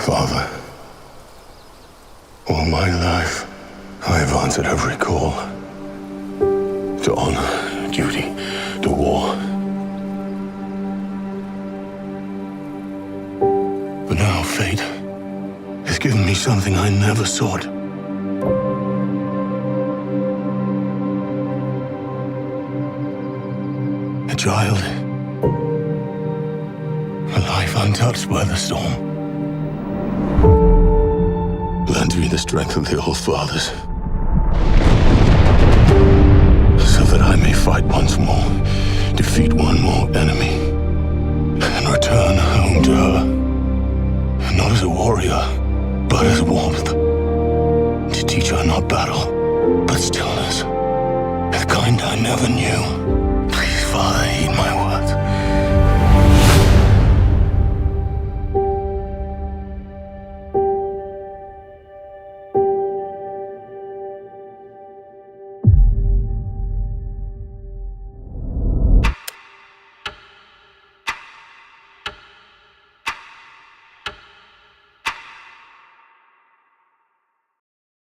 Father, all my life, I have answered every call. To honor, duty, to war. But now fate has given me something I never sought. A child. A life untouched by the storm. Lend me the strength of the old fathers, so that I may fight once more, defeat one more enemy, and return home to her. Not as a warrior, but as warmth.